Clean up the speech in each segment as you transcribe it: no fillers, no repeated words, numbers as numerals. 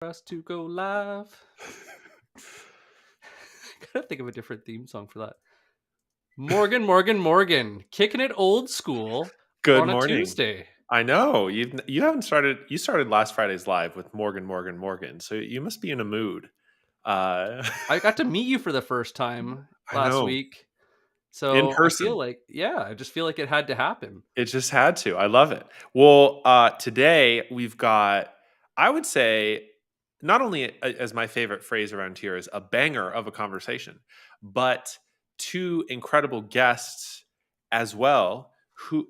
us to go live. Gotta think of a different theme song for that. Morgan, kicking it old school Good on a morning. Tuesday. I know you haven't started. You started last Friday's live with Morgan. So you must be in a mood. I got to meet you for the first time I last know. week, In so I feel person. like I just feel like it had to happen. It just had to. I love it. Well, today we've got, I would say, not only as my favorite phrase around here is a banger of a conversation, but two incredible guests as well who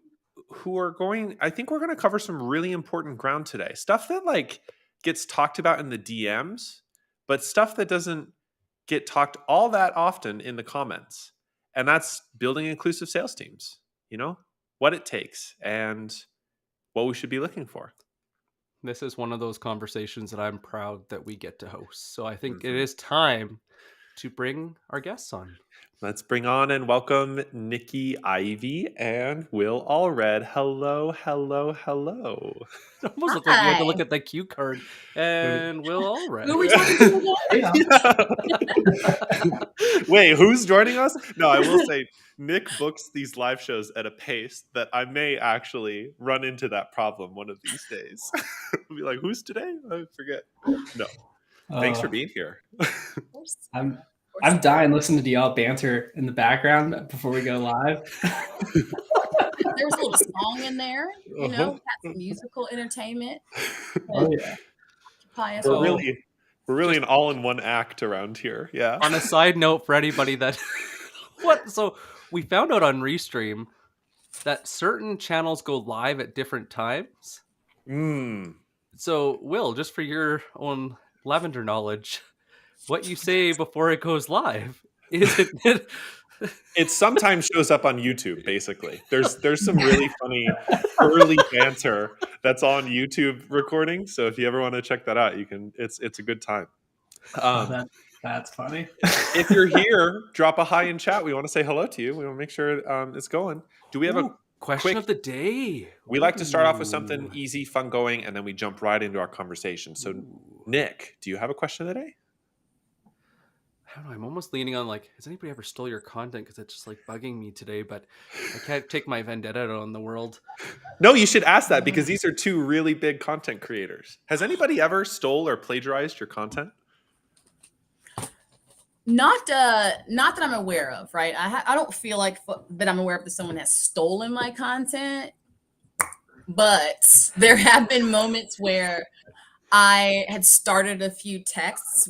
are going. I think we're going to cover some really important ground today. Stuff that like gets talked about in the DMs, but stuff that doesn't get talked all that often in the comments. And that's building inclusive sales teams. You know, what it takes and what we should be looking for. This is one of those conversations that I'm proud that we get to host. So I think it Mhm. is time to bring our guests on. Let's bring on and welcome Nikki Ivey and Will Allred. Hello. It almost looked like you had to look Hi. at the cue card and Will Allred. Who are we talking to again? Wait, who's joining us? No, I will say Nick books these live shows at a pace that I may actually run into that problem one of these days. I'll be like, who's today? I forget. No. Thanks for being here. I'm dying listening to y'all banter in the background before we go live. There was a little song in there, got some musical entertainment. Oh yeah. We're really an all-in-one act around here. Yeah. On a side note, for anybody that so we found out on Restream that certain channels go live at different times. So, Will, just for your own lavender knowledge, what you say before it goes live is it sometimes shows up on YouTube. Basically, there's some really funny early banter that's on YouTube recording. So if you ever want to check that out, you can. It's a good time. That's funny. If you're here, drop a hi in chat. We want to say hello to you. We want to make sure it's going. Do we have a question of the day? We like to start off with something easy, fun going, and then we jump right into our conversation. So, Nick, do you have a question of the day? I don't know. I'm almost leaning on like, has anybody ever stole your content? Because it's just like bugging me today, but I can't take my vendetta out on the world. No, you should ask that because these are two really big content creators. Has anybody ever stole or plagiarized your content? Not that I'm aware of, right? I don't feel like that I'm aware of that someone has stolen my content, but there have been moments where I had started a few posts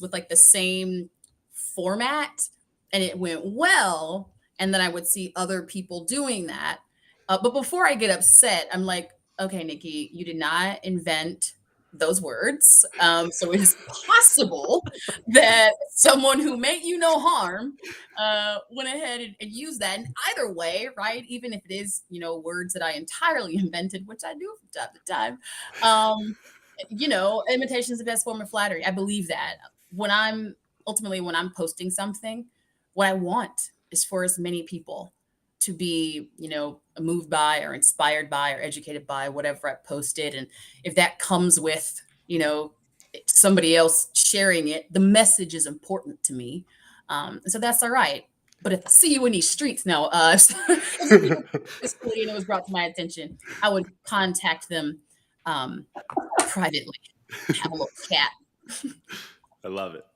with like the same format and it went well. And then I would see other people doing that. But before I get upset, I'm like, okay, Nikki, you did not invent those words. So it is possible that someone who meant you no harm went ahead and used that. And either way, right, even if it is, words that I entirely invented, which I do from time to time, imitation is the best form of flattery. I believe that. When I'm posting something, what I want is for as many people to be, moved by or inspired by or educated by whatever I posted. And if that comes with, somebody else sharing it, the message is important to me. So that's all right. But if I see you in these streets now, and it was brought to my attention, I would contact them privately. Have a little chat. I love it.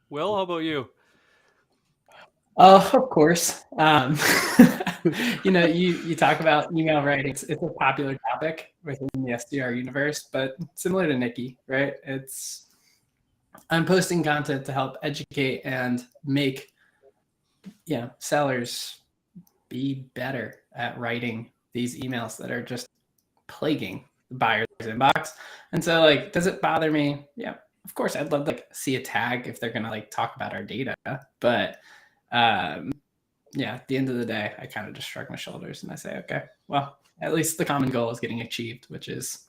Will, how about you? Of course. You talk about email writing. It's a popular topic within the SDR universe, but similar to Nikki, right? I'm posting content to help educate and make, sellers be better at writing these emails that are just plaguing the buyer's inbox. And so, like, does it bother me? Yeah, of course. I'd love to see a tag if they're gonna talk about our data, but at the end of the day, I kind of just shrug my shoulders and I say, okay, well, at least the common goal is getting achieved, which is,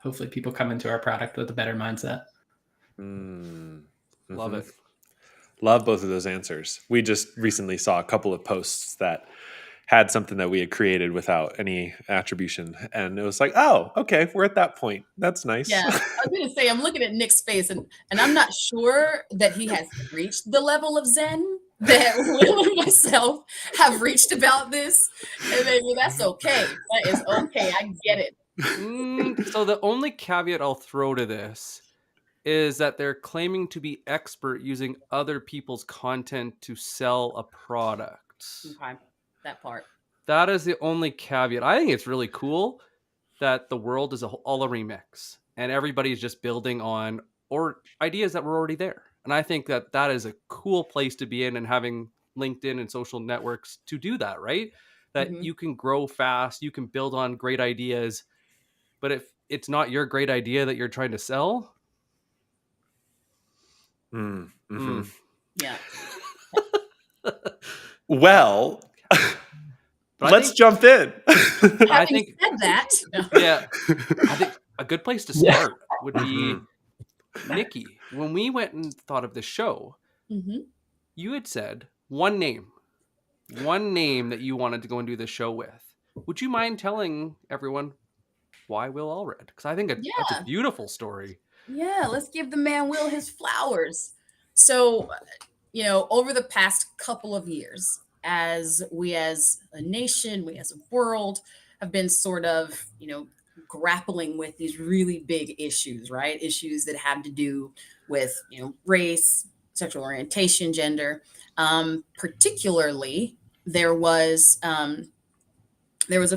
hopefully people come into our product with a better mindset. Mm-hmm. Love it. Love both of those answers. We just recently saw a couple of posts that had something that we had created without any attribution. And it was like, oh, okay, we're at that point. That's nice. Yeah, I was going to say, I'm looking at Nick's face, and I'm not sure that he has reached the level of Zen that Will and myself have reached about this. And maybe that's okay. That is okay. I get it. So the only caveat I'll throw to this is that they're claiming to be expert using other people's content to sell a product. Okay, that part. That is the only caveat. I think it's really cool that the world is all a remix and everybody's just building on or ideas that were already there. And I think that that is a cool place to be in, and having LinkedIn and social networks to do that, right? That you can grow fast, you can build on great ideas, but if it's not your great idea that you're trying to sell, Yeah. Well, let's jump in. I think said that. Yeah, I think a good place to start would be Nikki. When we went and thought of the show, you had said one name that you wanted to go and do the show with. Would you mind telling everyone why Will Allred? Because I think that's a beautiful story. Yeah, let's give the man Will his flowers. So, over the past couple of years, as we as a nation, we as a world have been sort of, grappling with these really big issues, right? Issues that have to do with, race, sexual orientation, gender. Particularly, there was a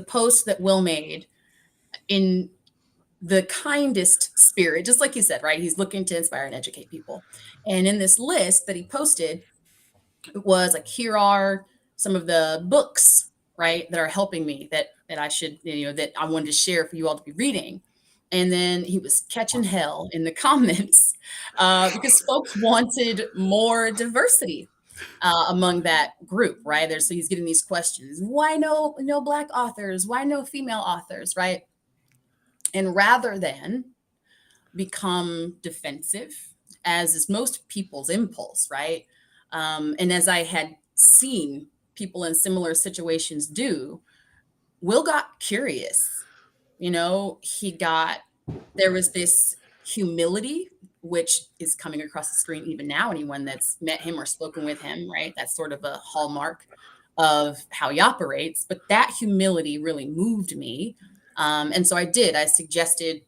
post that Will made in the kindest spirit, just like you said, right? He's looking to inspire and educate people. And in this list that he posted, it was like, here are some of the books, right, that are helping me that I should, that I wanted to share for you all to be reading. And then he was catching hell in the comments because folks wanted more diversity among that group, right? So he's getting these questions: why no Black authors? Why no female authors, right? And rather than become defensive, as is most people's impulse, right? And as I had seen people in similar situations do, Will got curious. There was this humility, which is coming across the screen even now. Anyone that's met him or spoken with him, right? That's sort of a hallmark of how he operates. But that humility really moved me. And so I suggested,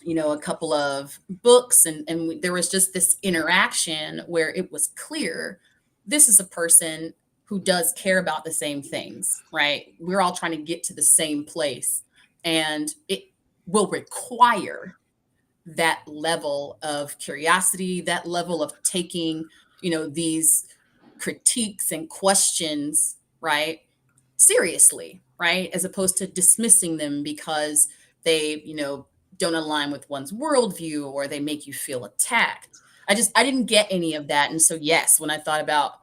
a couple of books, and there was just this interaction where it was clear this is a person who does care about the same things, right? We're all trying to get to the same place, and it will require that level of curiosity, that level of taking, these critiques and questions, right, seriously, right, as opposed to dismissing them because they, don't align with one's worldview or they make you feel attacked. I didn't get any of that. And so, yes, when I thought about,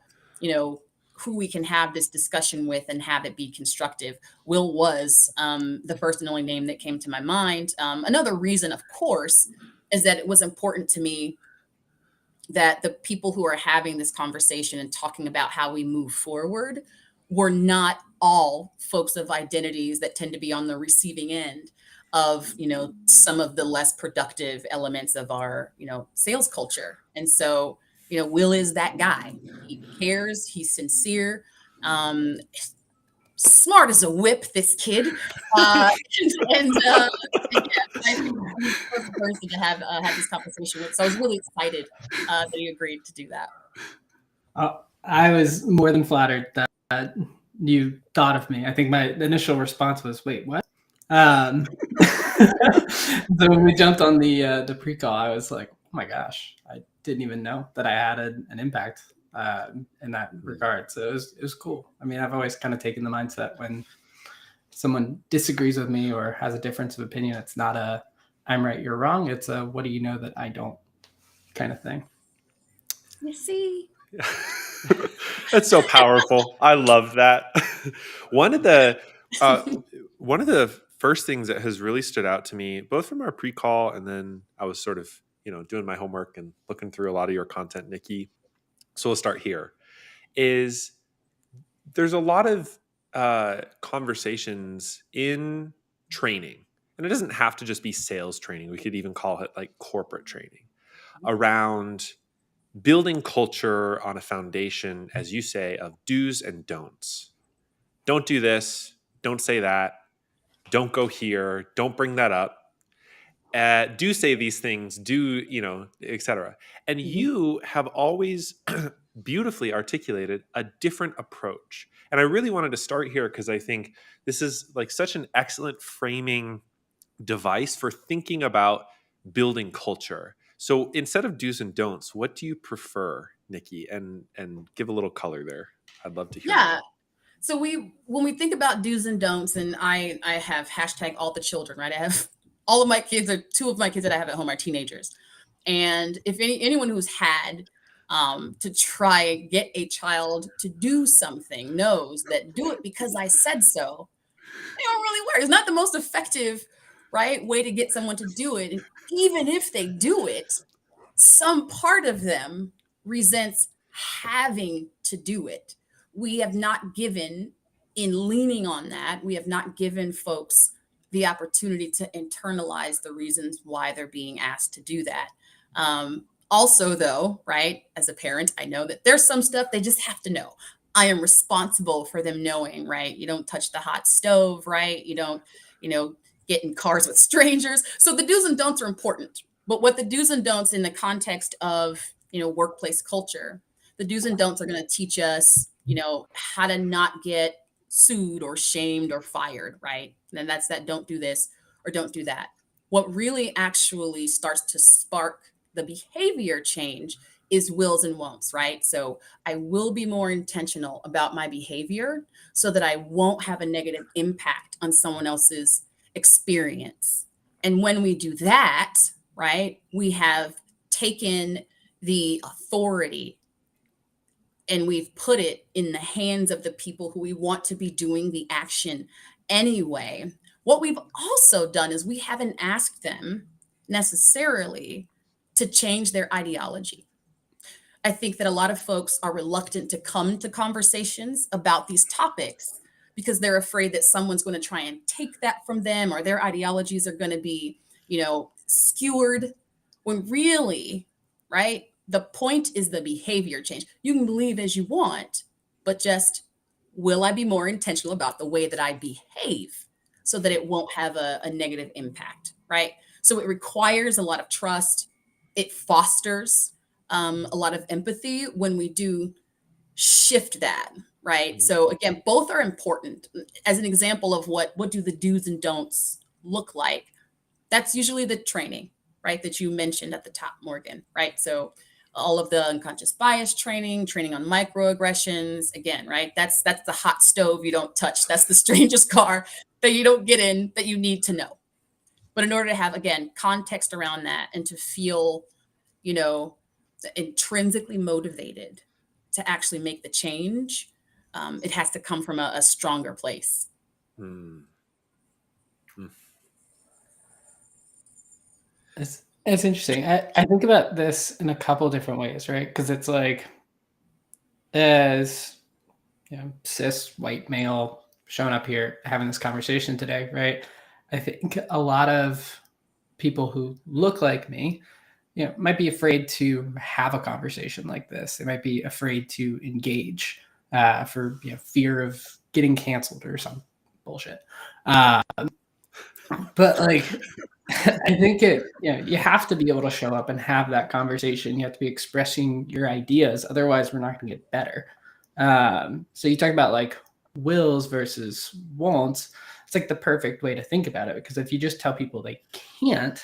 who we can have this discussion with and have it be constructive, Will was the first and only name that came to my mind. Another reason, of course, is that it was important to me that the people who are having this conversation and talking about how we move forward were not all folks of identities that tend to be on the receiving end of, some of the less productive elements of our, sales culture. And so, Will is that guy. He cares, he's sincere, smart as a whip, this kid. I think he's the perfect person to have this conversation with. So I was really excited that he agreed to do that. I was more than flattered that you thought of me. I think my initial response was, wait, what? So when we jumped on the pre-call, I was like, oh my gosh, I didn't even know that I had an impact in that regard. So it was cool. I mean, I've always kind of taken the mindset when someone disagrees with me or has a difference of opinion, it's not a I'm right, you're wrong. It's a what do you know that I don't kind of thing. You see? That's so powerful. I love that. One of the first things that has really stood out to me, both from our pre-call and then I was sort of, doing my homework and looking through a lot of your content, Nikki. So we'll start here. Is there's a lot of conversations in training, and it doesn't have to just be sales training. We could even call it like corporate training around building culture on a foundation, as you say, of do's and don'ts. Don't do this. Don't say that. Don't go here. Don't bring that up. Do say these things. Do, etc. And you have always beautifully articulated a different approach. And I really wanted to start here because I think this is like such an excellent framing device for thinking about building culture. So instead of do's and don'ts, what do you prefer, Nikki? And give a little color there. I'd love to hear Yeah. more. So when we think about do's and don'ts, and I have hashtag all the children, right? I have all of my kids, or two of my kids that I have at home are teenagers. And if anyone who's had to try get a child to do something knows that do it because I said so, they don't really work. It's not the most effective, right, way to get someone to do it. And even if they do it, some part of them resents having to do it. We have not given, in leaning on that, we have not given folks the opportunity to internalize the reasons why they're being asked to do that. Also, though, right, as a parent, I know that there's some stuff they just have to know. I am responsible for them knowing, right? You don't touch the hot stove, right? You don't, get in cars with strangers. So the do's and don'ts are important. But what the do's and don'ts in the context of, workplace culture, the do's and don'ts are going to teach us, how to not get sued or shamed or fired, right? And that's that don't do this or don't do that. What really actually starts to spark the behavior change is wills and won'ts, right? So I will be more intentional about my behavior so that I won't have a negative impact on someone else's experience. And when we do that, right, we have taken the authority and we've put it in the hands of the people who we want to be doing the action anyway. What we've also done is we haven't asked them necessarily to change their ideology. I think that a lot of folks are reluctant to come to conversations about these topics because they're afraid that someone's going to try and take that from them or their ideologies are going to be, skewered, when really, right, the point is the behavior change. You can believe as you want, but just, will I be more intentional about the way that I behave so that it won't have a negative impact, right? So it requires a lot of trust. It fosters a lot of empathy when we do shift that, right? So again, both are important. As an example of what do the do's and don'ts look like, that's usually the training, right, that you mentioned at the top, Morgan, right? So all of the unconscious bias training on microaggressions, again, right? That's the hot stove you don't touch. That's the strangest car that you don't get in that you need to know. But in order to have, again, context around that and to feel, intrinsically motivated to actually make the change, it has to come from a stronger place. It's interesting. I think about this in a couple different ways, right? Because it's like, as cis white male showing up here having this conversation today, right? I think a lot of people who look like me, might be afraid to have a conversation like this. They might be afraid to engage for fear of getting canceled or some bullshit. But like, I think you have to be able to show up and have that conversation. You have to be expressing your ideas. Otherwise, we're not going to get better. So you talk about like wills versus won'ts. It's like the perfect way to think about it, because if you just tell people they can't,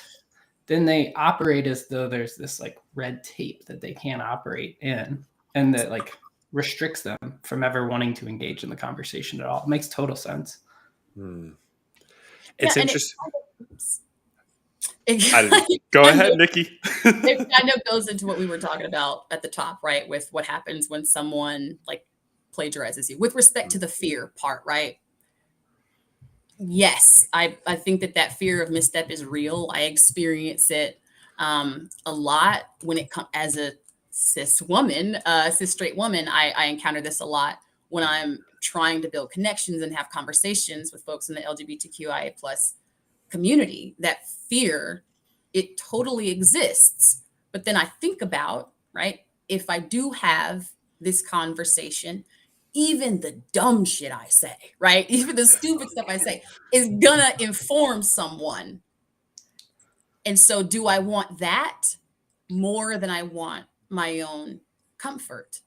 then they operate as though there's this like red tape that they can't operate in, and that like restricts them from ever wanting to engage in the conversation at all. It makes total sense. It's interesting. Go ahead, Nikki. It kind of goes into what we were talking about at the top, right? With what happens when someone like plagiarizes you with respect to the fear part, right? Yes, I think that fear of misstep is real. I experience it a lot when it comes as a cis woman, cis straight woman. I encounter this a lot when I'm trying to build connections and have conversations with folks in the LGBTQIA plus community, that fear, it totally exists. But then I think about, right, if I do have this conversation, even the dumb shit I say, right, even the stupid stuff I say is gonna inform someone. And so do I want that more than I want my own comfort?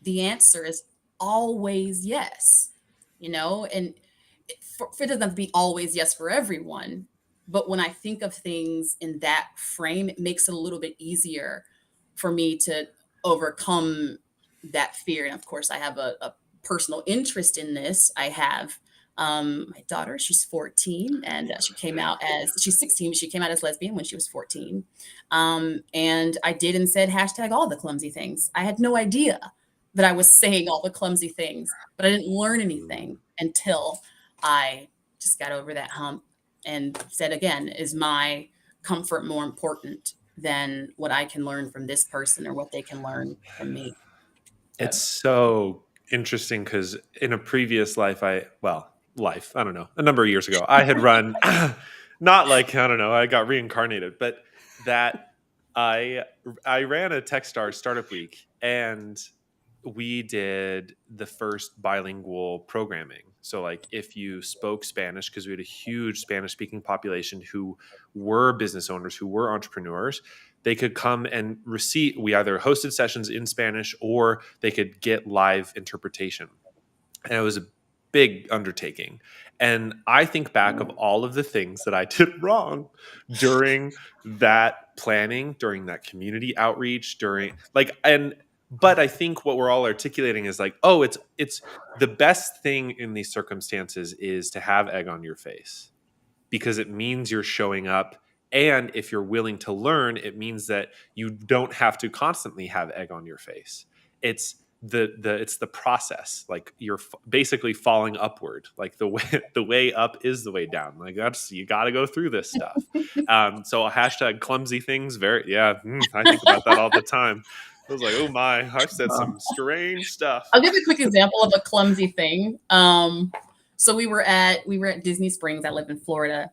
The answer is always yes, and it doesn't have to be always yes for everyone. But when I think of things in that frame, it makes it a little bit easier for me to overcome that fear. And of course, I have a personal interest in this. I have my daughter, she's 14, and she's 16, but she came out as lesbian when she was 14. And I did and said hashtag all the clumsy things. I had no idea that I was saying all the clumsy things, but I didn't learn anything until I just got over that hump and said, again, is my comfort more important than what I can learn from this person or what they can learn from me? It's so interesting because in a previous life, I don't know, a number of years ago, I had run, not like, I don't know, I got reincarnated, but that I ran a Techstars startup week, and we did the first bilingual programming. So like if you spoke Spanish, because we had a huge Spanish speaking population who were business owners, who were entrepreneurs, they could come and we either hosted sessions in Spanish or they could get live interpretation. And it was a big undertaking. And I think back of all of the things that I did wrong during that planning, during that community outreach, but I think what we're all articulating is like, oh, it's the best thing in these circumstances is to have egg on your face, because it means you're showing up. And if you're willing to learn, it means that you don't have to constantly have egg on your face. It's the process. Like you're basically falling upward. Like the way up is the way down. Like you got to go through this stuff. So hashtag clumsy things. I think about that all the time. I was like, oh my, I've said some strange stuff. I'll give a quick example of a clumsy thing. So we were at Disney Springs. I live in Florida.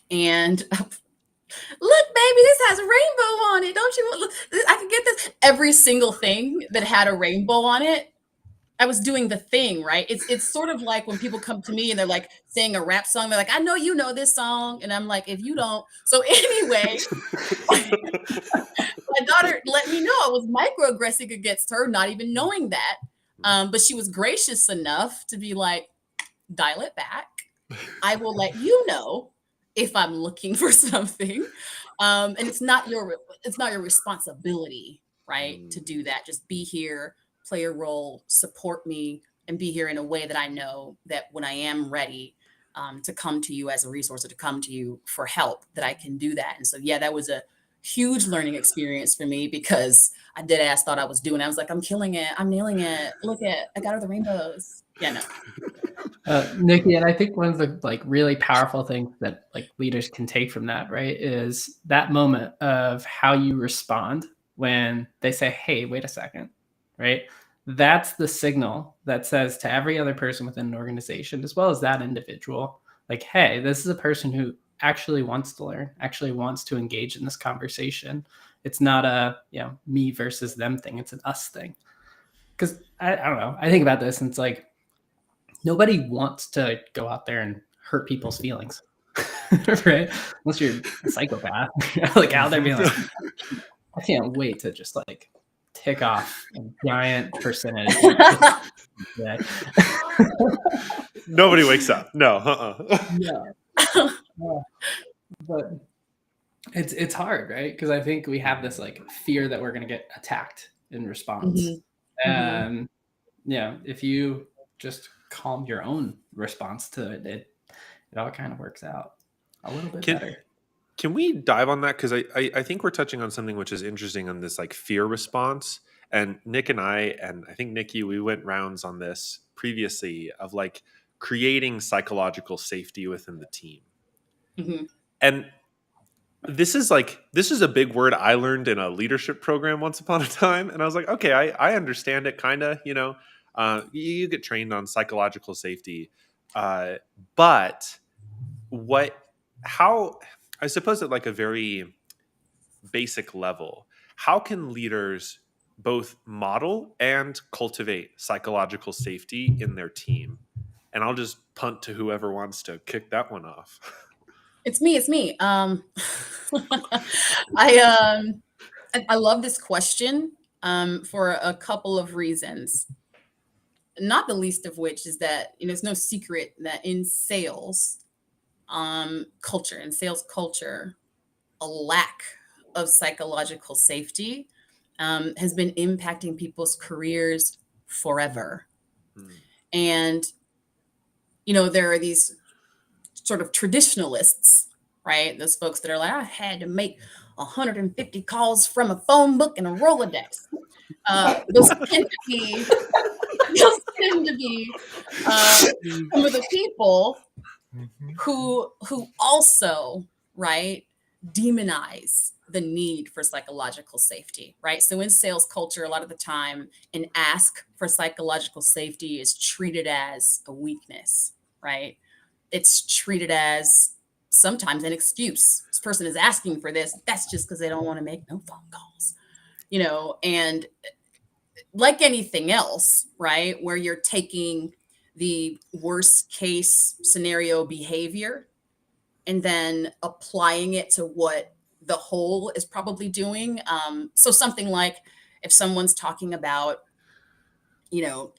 And look, baby, this has a rainbow on it. Don't you look? I can get this. Every single thing that had a rainbow on it, I was doing the thing, right? It's sort of like when people come to me and they're like saying a rap song. They're like, I know you know this song. And I'm like, if you don't. So anyway, my daughter let me know I was microaggressing against her, not even knowing that. But she was gracious enough to be like, dial it back. I will let you know if I'm looking for something. And it's not your responsibility, right? To do that. Just be here, play a role, support me, and be here in a way that I know that when I am ready to come to you as a resource or to come to you for help, that I can do that. And so, yeah, that was a huge learning experience for me, because I thought I was doing it. I was like, I'm killing it. I'm nailing it. Look I got all the rainbows. Yeah, no. Nikki, and I think one of the like really powerful things that like leaders can take from that, right, is that moment of how you respond when they say, hey, wait a second, right? That's the signal that says to every other person within an organization, as well as that individual, like, hey, this is a person who actually wants to learn, actually wants to engage in this conversation. It's not a me versus them thing. It's an us thing. Because I don't know. I think about this and it's like, nobody wants to go out there and hurt people's feelings, right? Unless you're a psychopath, like out there being like, I can't wait to just like tick off a giant percentage. Nobody wakes up. No. Yeah. But it's hard, right? Because I think we have this like fear that we're going to get attacked in response. Mm-hmm. And if you just calm your own response to it, it all kind of works out a little bit better. Can we dive on that? Because I think we're touching on something which is interesting on this like fear response. And Nick and I think Nikki, we went rounds on this previously of like creating psychological safety within the team. Mm-hmm. And this is a big word I learned in a leadership program once upon a time. And I was like, okay, I understand it kind of, You get trained on psychological safety, but how, I suppose at like a very basic level, how can leaders both model and cultivate psychological safety in their team? And I'll just punt to whoever wants to kick that one off. It's me. It's me. I I love this question for a couple of reasons. Not the least of which is that it's no secret that in sales culture and sales culture, a lack of psychological safety has been impacting people's careers forever. Hmm. And there are these sort of traditionalists, right? Those folks that are like, I had to make 150 calls from a phone book and a Rolodex. Those tend to be some of the people who also, right, demonize the need for psychological safety, right? So in sales culture, a lot of the time, an ask for psychological safety is treated as a weakness, right? It's treated as sometimes an excuse. This person is asking for this. That's just because they don't want to make no phone calls, and like anything else, right? Where you're taking the worst case scenario behavior and then applying it to what the whole is probably doing. So something like if someone's talking about,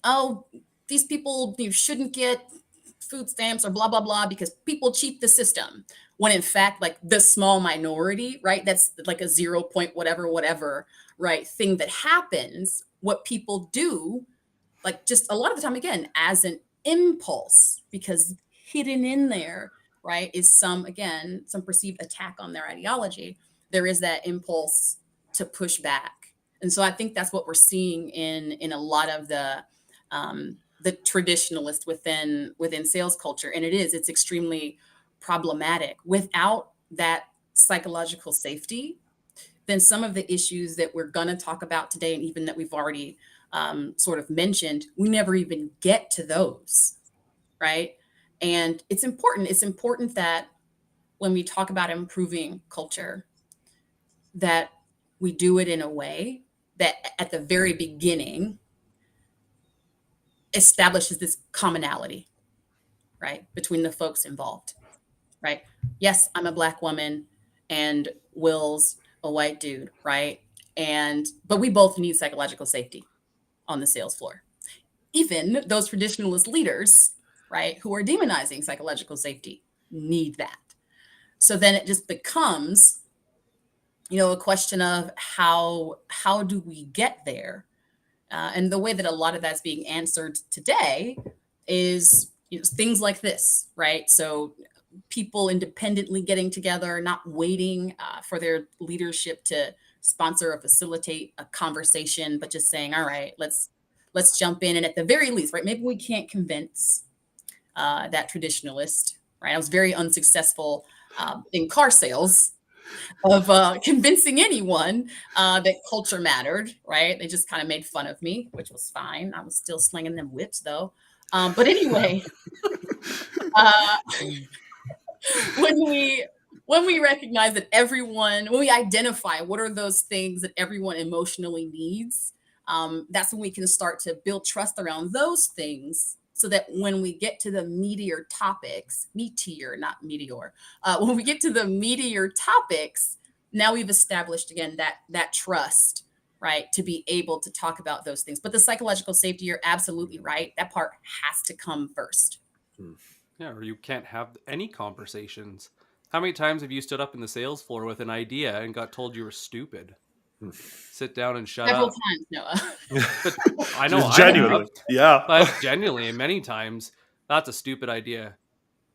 oh, these people you shouldn't get food stamps or blah blah blah because people cheat the system, when in fact like the small minority, right, that's like a 0 point whatever right thing that happens, what people do, like just a lot of the time again as an impulse, because hidden in there, right, is some perceived attack on their ideology. There is that impulse to push back. And so I think that's what we're seeing in a lot of the traditionalists within sales culture. And it's extremely problematic. Without that psychological safety, then some of the issues that we're going to talk about today, and even that we've already sort of mentioned, we never even get to those, right? And it's important. It's important that when we talk about improving culture, that we do it in a way that at the very beginning establishes this commonality, right, between the folks involved, right? Yes, I'm a Black woman and Will's a white dude, right? But we both need psychological safety on the sales floor. Even those traditionalist leaders, right, who are demonizing psychological safety need that. So then it just becomes, a question of how do we get there? And the way that a lot of that's being answered today is things like this, right? So people independently getting together, not waiting for their leadership to sponsor or facilitate a conversation, but just saying, all right, let's jump in. And at the very least, right, maybe we can't convince that traditionalist, right? I was very unsuccessful in car sales of convincing anyone that culture mattered, right? They just kind of made fun of me, which was fine. I was still slinging them whips though. But anyway, uh, when we recognize that when we identify what are those things that everyone emotionally needs, that's when we can start to build trust around those things, so that when we get to the meatier topics, meatier, not meteor, when we get to the meatier topics, now we've established again that trust, right, to be able to talk about those things. But the psychological safety, you're absolutely right. That part has to come first. Yeah, or you can't have any conversations. How many times have you stood up in the sales floor with an idea and got told you were stupid? Sit down and shut Several up. times, Noah. But I know Just I have. genuinely. Yeah. But genuinely, many times, that's a stupid idea.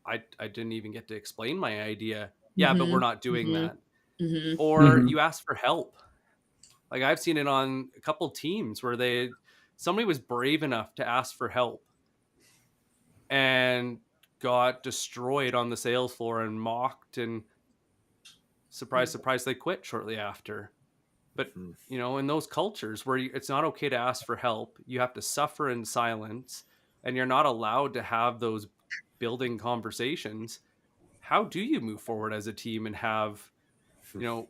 I didn't even get to explain my idea. Yeah, but we're Mhm, not doing mhm, that. mhm. Or you ask for help. Like I've seen it on a couple teams where somebody was brave enough to ask for help and got destroyed on the sales floor and mocked, and surprise, surprise, they quit shortly after. But, in those cultures where it's not okay to ask for help, you have to suffer in silence, and you're not allowed to have those building conversations. How do you move forward as a team and have, you know,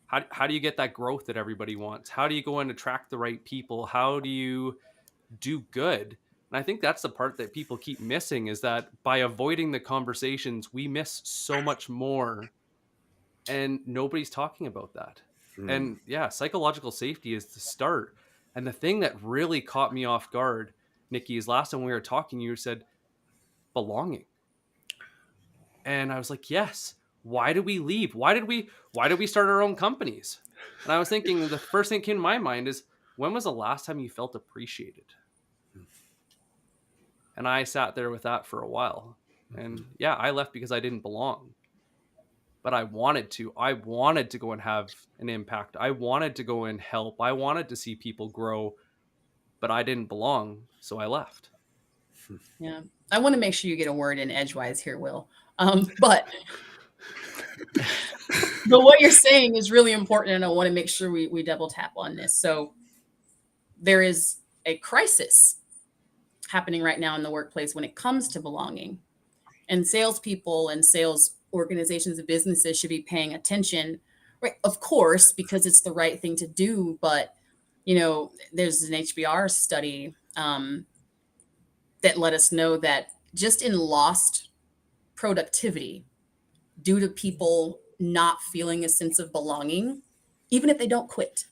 how do you get that growth that everybody wants? How do you go and attract the right people? How do you do good? And I think that's the part that people keep missing, is that by avoiding the conversations, we miss so much more, and nobody's talking about that. And yeah, psychological safety is the start. And the thing that really caught me off guard, Nikki, is last time we were talking, you said belonging. And I was like, yes. Why did we leave? Why did we start our own companies? And I was thinking, the first thing that came to my mind is, when was the last time you felt appreciated? And I sat there with that for a while. And yeah, I left because I didn't belong. But I wanted to. I wanted to go and have an impact. I wanted to go and help. I wanted to see people grow, but I didn't belong, so I left. Yeah. I want to make sure you get a word in edgewise here, Will. But what you're saying is really important, and I want to make sure we double tap on this. So there is a crisis happening right now in the workplace when it comes to belonging. And salespeople and sales organizations and businesses should be paying attention, right? Of course, because it's the right thing to do. But, there's an HBR study that let us know that just in lost productivity due to people not feeling a sense of belonging, even if they don't quit,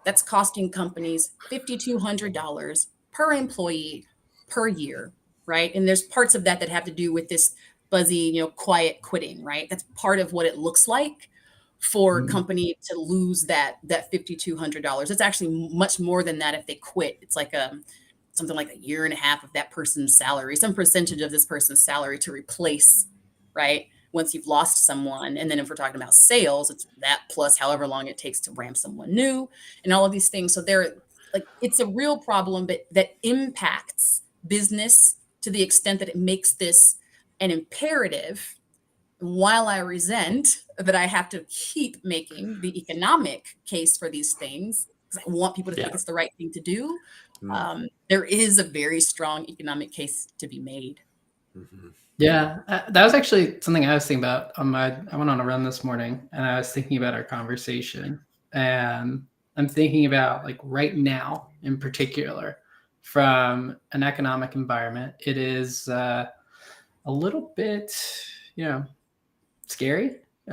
that's costing companies $5,200 per employee per year, right? And there's parts of that have to do with this buzzy, quiet quitting, right? That's part of what it looks like for a company to lose that $5,200. It's actually much more than that if they quit. It's like something like a year and a half of that person's salary, some percentage of this person's salary to replace, right? Once you've lost someone. And then if we're talking about sales, it's that plus however long it takes to ramp someone new and all of these things. So it's a real problem, but that impacts business to the extent that it makes this an imperative. While I resent that I have to keep making the economic case for these things, because I want people to think it's the right thing to do, there is a very strong economic case to be made. Yeah, that was actually something I was thinking about. I went on a run this morning, and I was thinking about our conversation, and I'm thinking about, like, right now in particular, from an economic environment, it is a little bit, scary. We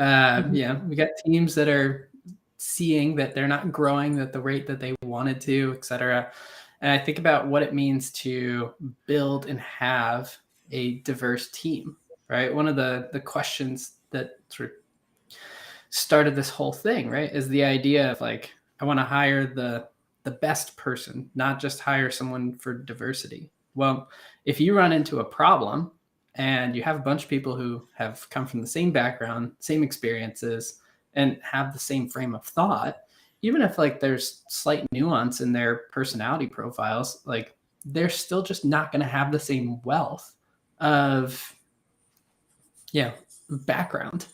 got teams that are seeing that they're not growing at the rate that they wanted to, et cetera. And I think about what it means to build and have a diverse team, right? One of the questions that sort of started this whole thing, right, is the idea of, like, I want to hire the best person, not just hire someone for diversity. Well, if you run into a problem and you have a bunch of people who have come from the same background, same experiences, and have the same frame of thought, even if, like, there's slight nuance in their personality profiles, like, they're still just not going to have the same wealth of background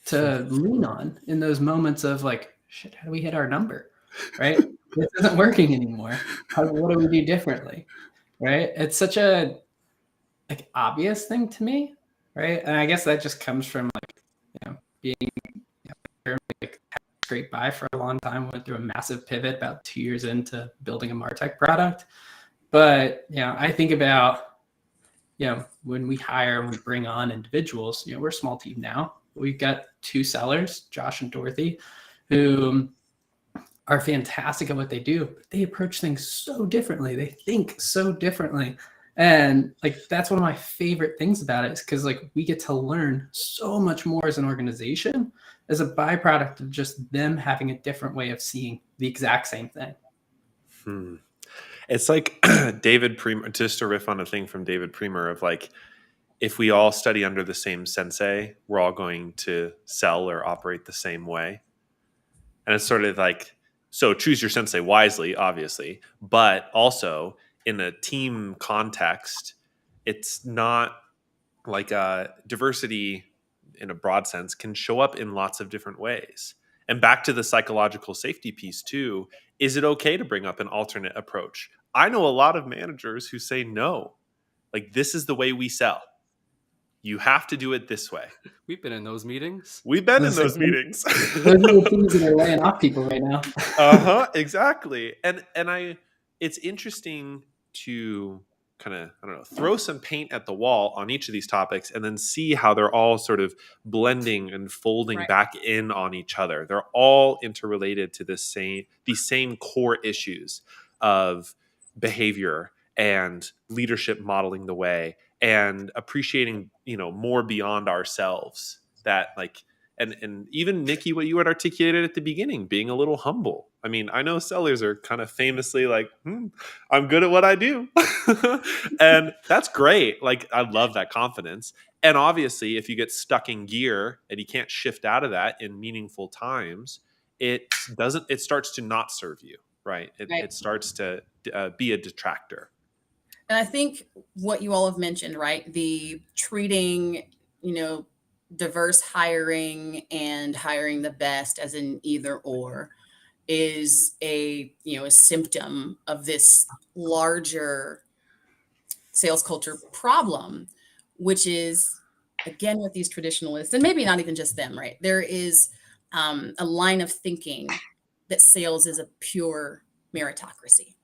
to lean on in those moments of, like, shit, how do we hit our number, right? This isn't working anymore. What do we do differently, right? It's such a, like, obvious thing to me, right? And I guess that just comes from, like, being like, scrape by for a long time, went through a massive pivot about 2 years into building a MarTech product. But I think about when we hire and we bring on individuals, we're a small team now. We've got 2 sellers, Josh and Dorothy, who are fantastic at what they do, but they approach things so differently. They think so differently. And, like, that's one of my favorite things about it, is because, like, we get to learn so much more as an organization as a byproduct of just them having a different way of seeing the exact same thing. It's like David Priemer, just to riff on a thing from David Priemer of, like, if we all study under the same sensei, we're all going to sell or operate the same way. And it's sort of like, so choose your sensei wisely, obviously, but also in a team context, it's not like diversity in a broad sense can show up in lots of different ways. And back to the psychological safety piece too, is it okay to bring up an alternate approach? I know a lot of managers who say no. Like, this is the way we sell. You have to do it this way. We've been in those meetings. We've been in those meetings. Those are the things that are laying off people right now. Exactly. And it's interesting to kind of, I don't know, throw some paint at the wall on each of these topics and then see how they're all sort of blending and folding back in on each other. They're all interrelated to these same core issues of behavior and leadership modeling the way and appreciating, more beyond ourselves. That, like, and even Nikki, what you had articulated at the beginning, being a little humble. I mean, I know sellers are kind of famously like, I'm good at what I do. And that's great. Like, I love that confidence. And obviously, if you get stuck in gear and you can't shift out of that in meaningful times, it starts to not serve you, right? It starts to be a detractor. And I think what you all have mentioned, right? The treating, diverse hiring and hiring the best as an either or is a symptom of this larger sales culture problem, which is, again, with these traditionalists, and maybe not even just them, right? There is a line of thinking that sales is a pure meritocracy.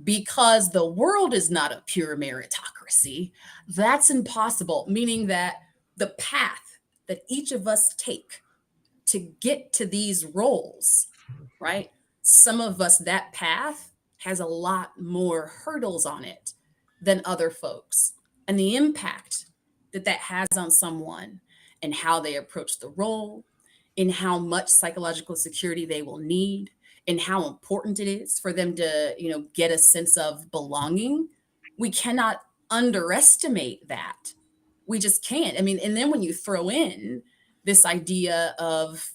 Because the world is not a pure meritocracy, that's impossible, meaning that the path that each of us take to get to these roles, right? Some of us, that path has a lot more hurdles on it than other folks. And the impact that that has on someone and how they approach the role, in how much psychological security they will need, and how important it is for them to, get a sense of belonging. We cannot underestimate that. We just can't. I mean, and then when you throw in this idea of,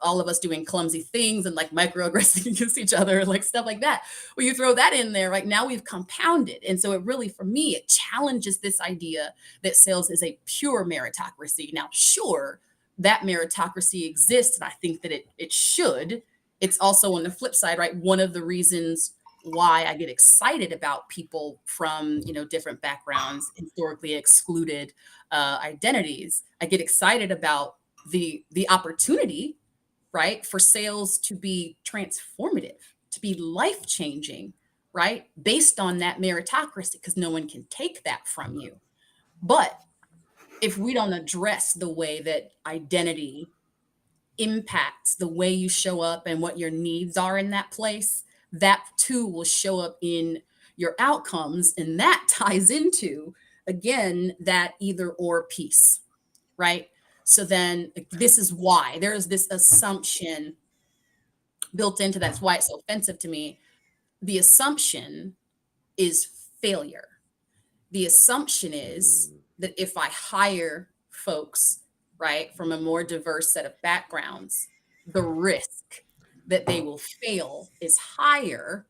all of us doing clumsy things and like microaggressing against each other, like stuff like that, when you throw that in there, right, now we've compounded. And so it really, for me, it challenges this idea that sales is a pure meritocracy. Now, sure, that meritocracy exists, and I think that it should. It's also on the flip side, right? One of the reasons why I get excited about people from, different backgrounds, historically excluded identities. I get excited about the opportunity, right, for sales to be transformative, to be life-changing, right, based on that meritocracy, because no one can take that from you. But if we don't address the way that identity impacts the way you show up and what your needs are in that place, that too will show up in your outcomes. And that ties into, again, that either or piece, right? So then this is why there is this assumption built into that's why it's so offensive to me. The assumption is failure. The assumption is that if I hire folks, right, from a more diverse set of backgrounds, the risk that they will fail is higher.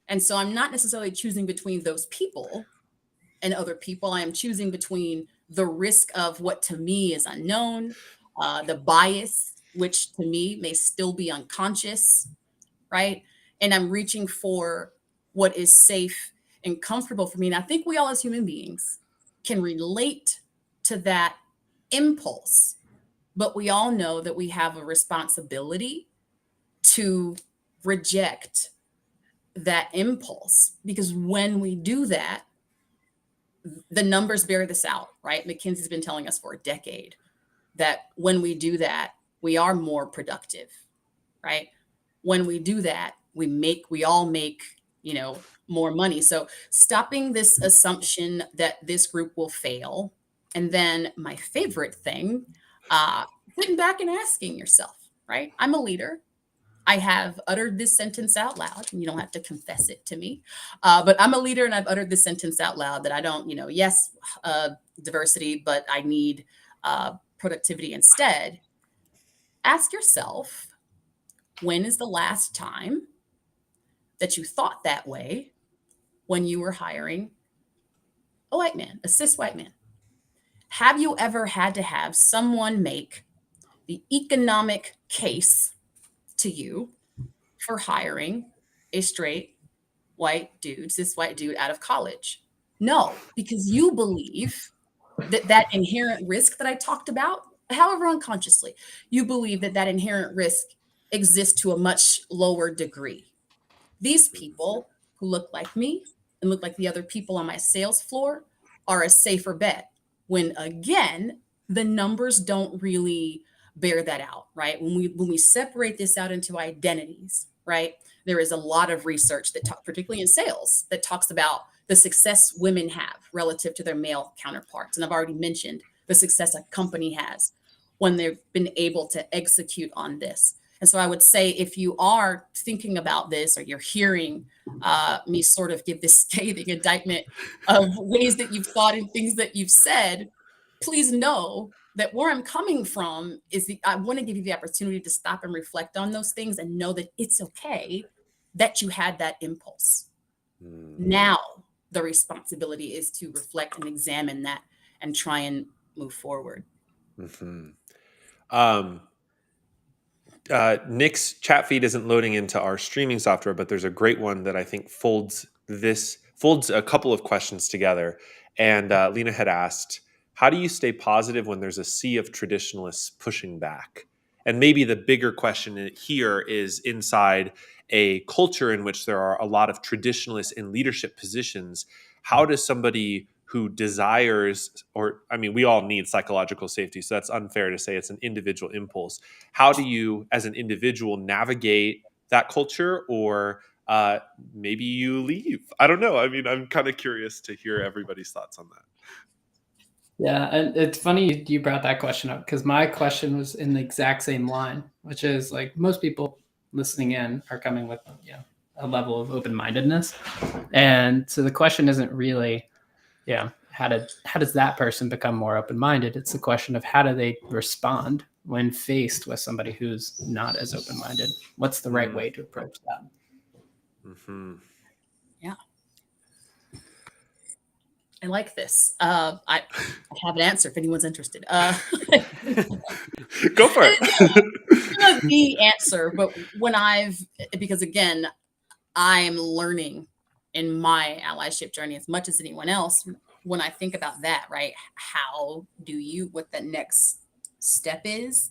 And so I'm not necessarily choosing between those people and other people. I am choosing between the risk of what to me is unknown, the bias, which to me may still be unconscious, right? And I'm reaching for what is safe and comfortable for me. And I think we all as human beings can relate to that impulse, but we all know that we have a responsibility to reject that impulse, because when we do that, the numbers bear this out, right? McKinsey's been telling us for a decade that when we do that, we are more productive, right? When we do that, we all make, more money. So stopping this assumption that this group will fail. And then my favorite thing, sitting back and asking yourself, right? I'm a leader. I have uttered this sentence out loud, and you don't have to confess it to me. But I'm a leader, and I've uttered this sentence out loud that I don't, yes, diversity, but I need productivity instead. Ask yourself, when is the last time that you thought that way when you were hiring a white man, a cis white man? Have you ever had to have someone make the economic case to you for hiring a straight white dude, cis white dude out of college? No, because you believe that inherent risk that I talked about, however unconsciously, you believe that inherent risk exists to a much lower degree. These people who look like me and look like the other people on my sales floor are a safer bet, when again, the numbers don't really bear that out, right? When we separate this out into identities, right? There is a lot of research that particularly in sales, that talks about the success women have relative to their male counterparts. And I've already mentioned the success a company has when they've been able to execute on this. And so I would say, if you are thinking about this, or you're hearing me sort of give this scathing indictment of ways that you've thought and things that you've said, please know that where I'm coming from is I want to give you the opportunity to stop and reflect on those things and know that it's okay that you had that impulse. Now, the responsibility is to reflect and examine that and try and move forward. Nick's chat feed isn't loading into our streaming software, but there's a great one that I think folds a couple of questions together. And Lena had asked, how do you stay positive when there's a sea of traditionalists pushing back? And maybe the bigger question here is, inside a culture in which there are a lot of traditionalists in leadership positions, how does somebody who desires, or I mean, we all need psychological safety, so that's unfair to say it's an individual impulse. How do you, as an individual, navigate that culture, or maybe you leave? I don't know. I mean, I'm kind of curious to hear everybody's thoughts on that. Yeah, and it's funny you brought that question up, because my question was in the exact same line, which is like, most people listening in are coming with a level of open-mindedness, and so the question isn't really, how does that person become more open-minded? It's the question of, how do they respond when faced with somebody who's not as open-minded? What's the right way to approach that? Yeah. I like this. I have an answer if anyone's interested. Go for it. The answer, but because again, I'm learning in my allyship journey as much as anyone else. When I think about that, right? How do you, what the next step is?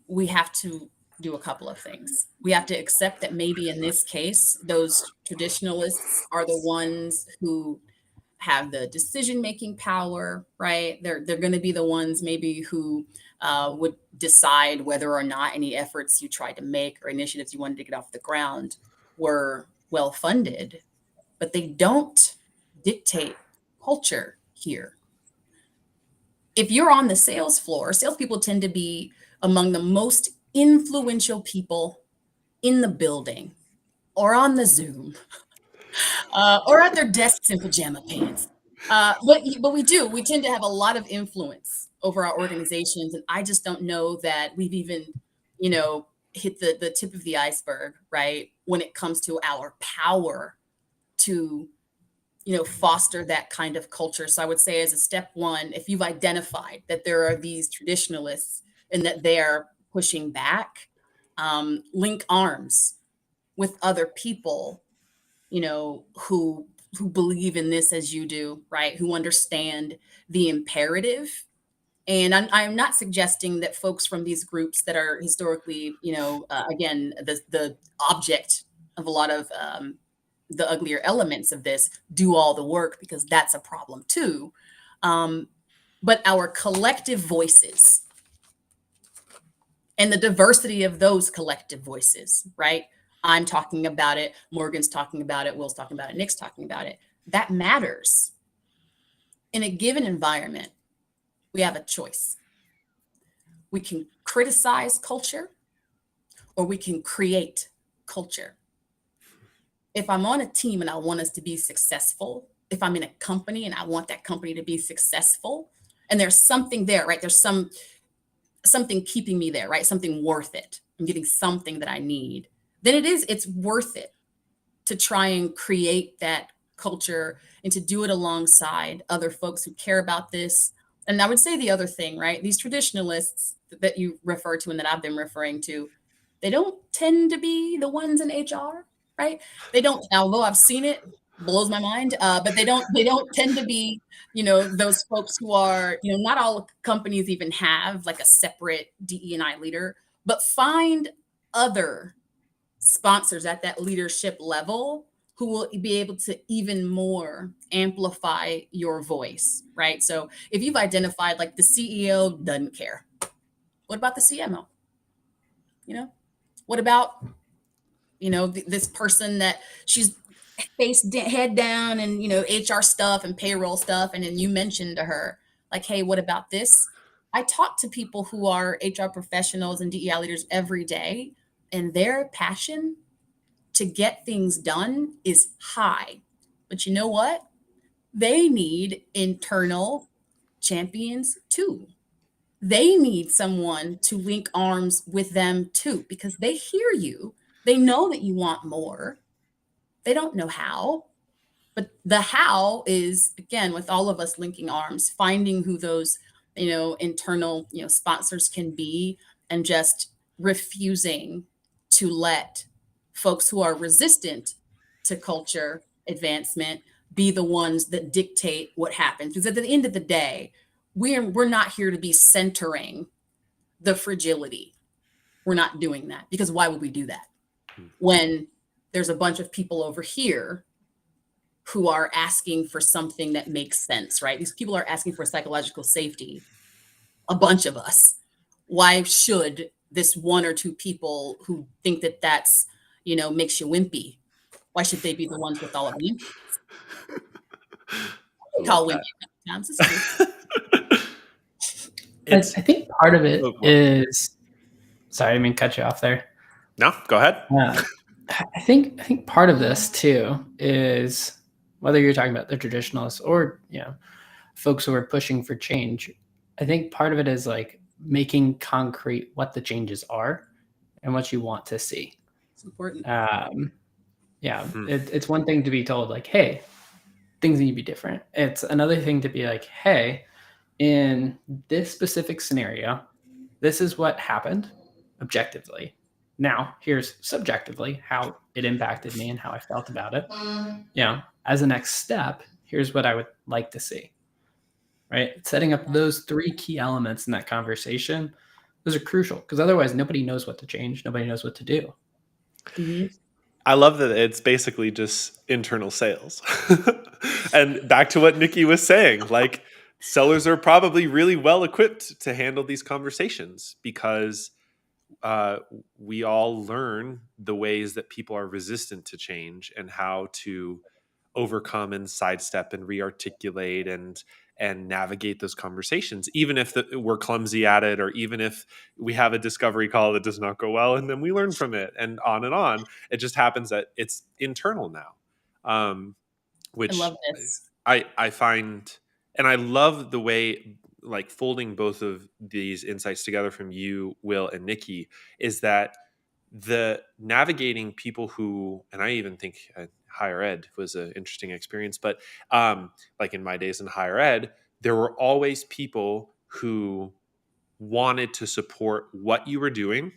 We have to do a couple of things. We have to accept that maybe in this case, those traditionalists are the ones who have the decision-making power, right? They're going to be the ones maybe who would decide whether or not any efforts you tried to make or initiatives you wanted to get off the ground were well-funded, but they don't dictate culture here. If you're on the sales floor, salespeople tend to be among the most influential people in the building, or on the Zoom, or at their desks in pajama pants. But we tend to have a lot of influence over our organizations. And I just don't know that we've even, hit the tip of the iceberg, right? When it comes to our power to, foster that kind of culture. So I would say, as a step one, if you've identified that there are these traditionalists and that they are pushing back, link arms with other people, who believe in this as you do, right? Who understand the imperative. And I'm not suggesting that folks from these groups that are historically, again, the object of a lot of the uglier elements of this, do all the work, because that's a problem too. But our collective voices and the diversity of those collective voices, right? I'm talking about it, Morgan's talking about it, Will's talking about it, Nick's talking about it. That matters. In a given environment, we have a choice. We can criticize culture, or we can create culture. If I'm on a team and I want us to be successful, if I'm in a company and I want that company to be successful, and there's something there, right? There's something keeping me there, right? Something worth it. I'm getting something that I need. Then it's worth it to try and create that culture and to do it alongside other folks who care about this. And I would say the other thing, right? These traditionalists that you refer to and that I've been referring to, they don't tend to be the ones in HR, right? They don't, although I've seen it, blows my mind, but they don't tend to be, those folks who are, not all companies even have like a separate DE&I leader, but find other sponsors at that leadership level who will be able to even more amplify your voice, right? So if you've identified like the CEO doesn't care, what about the CMO? What about, this person that she's head down and, HR stuff and payroll stuff. And then you mentioned to her, like, hey, what about this? I talk to people who are HR professionals and DEI leaders every day, and their passion to get things done is high. But you know what? They need internal champions too. They need someone to link arms with them too, because they hear you. They know that you want more. They don't know how. But the how is, again, with all of us linking arms, finding who those, internal, sponsors can be, and just refusing to let folks who are resistant to culture advancement be the ones that dictate what happens. Because at the end of the day, we're not here to be centering the fragility. We're not doing that, because why would we do that when there's a bunch of people over here who are asking for something that makes sense, right? These people are asking for psychological safety, a bunch of us. Why should this one or two people who think that that's, makes you wimpy, why should they be the ones with all of the call wimpy sometimes? It's true. I think part of it is, sorry, I didn't cut you off there. No, go ahead. I think part of this too is, whether you're talking about the traditionalists or, folks who are pushing for change, I think part of it is like making concrete what the changes are and what you want to see. It's important. It's one thing to be told like, hey, things need to be different. It's another thing to be like, hey, in this specific scenario, this is what happened objectively. Now, here's subjectively how it impacted me and how I felt about it. As a next step, here's what I would like to see. Right? Setting up those three key elements in that conversation, those are crucial, because otherwise nobody knows what to change. Nobody knows what to do. Mm-hmm. I love that it's basically just internal sales. And back to what Nikki was saying, like, sellers are probably really well equipped to handle these conversations, because we all learn the ways that people are resistant to change and how to overcome and sidestep and rearticulate and navigate those conversations, even if we're clumsy at it, or even if we have a discovery call that does not go well, and then we learn from it, and on and on. It just happens that it's internal now, which I love this. I find, and I love the way, like, folding both of these insights together from you, Will, and Nikki, is that the navigating people who, and I even think higher ed was an interesting experience, but like in my days in higher ed, there were always people who wanted to support what you were doing,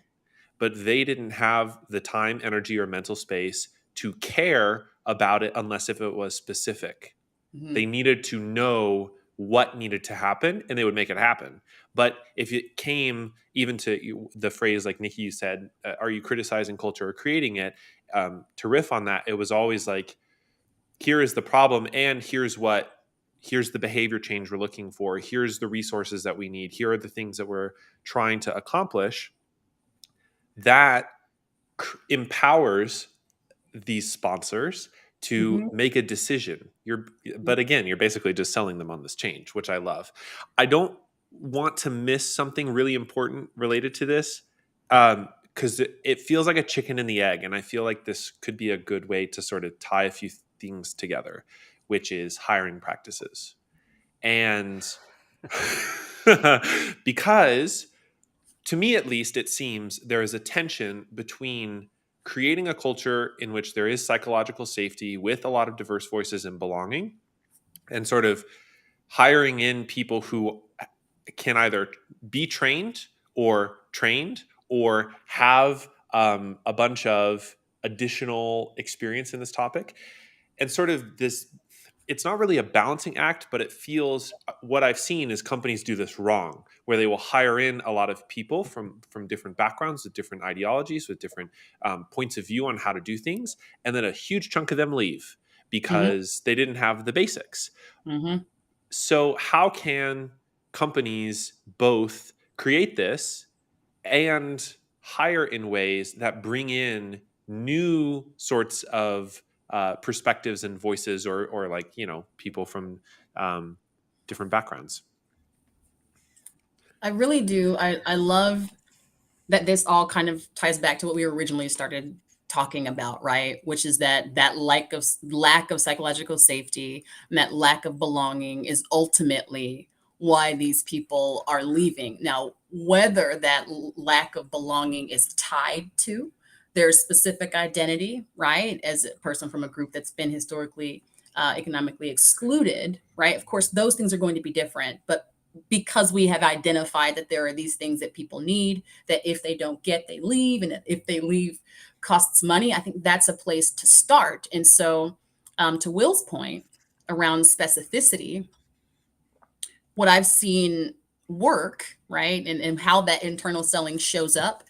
but they didn't have the time, energy, or mental space to care about it unless if it was specific. Mm-hmm. They needed to know what needed to happen, and they would make it happen. But if it came even to the phrase, like Nikki, you said, are you criticizing culture or creating it? To riff on that, it was always like, here is the problem, and here's the behavior change we're looking for. Here's the resources that we need. Here are the things that we're trying to accomplish. That empowers these sponsors to make a decision. But again, you're basically just selling them on this change, which I love. I don't want to miss something really important related to this, because it feels like a chicken and the egg, and I feel like this could be a good way to sort of tie a few things together, which is hiring practices. And because, to me at least, it seems there is a tension between creating a culture in which there is psychological safety with a lot of diverse voices and belonging, and sort of hiring in people who can either be trained or have a bunch of additional experience in this topic. And sort of this, it's not really a balancing act, but it feels, what I've seen is companies do this wrong, where they will hire in a lot of people from different backgrounds, with different ideologies, with different points of view on how to do things, and then a huge chunk of them leave because they didn't have the basics. So how can companies both create this and hire in ways that bring in new sorts of perspectives and voices, or like, people from different backgrounds? I really do. I love that this all kind of ties back to what we originally started talking about, right? Which is that lack of psychological safety and that lack of belonging is ultimately why these people are leaving. Now, whether that lack of belonging is tied to their specific identity, right? As a person from a group that's been historically economically excluded, right? Of course, those things are going to be different, but because we have identified that there are these things that people need, that if they don't get, they leave, and if they leave costs money, I think that's a place to start. And so to Will's point around specificity, what I've seen work, right, and how that internal selling shows up,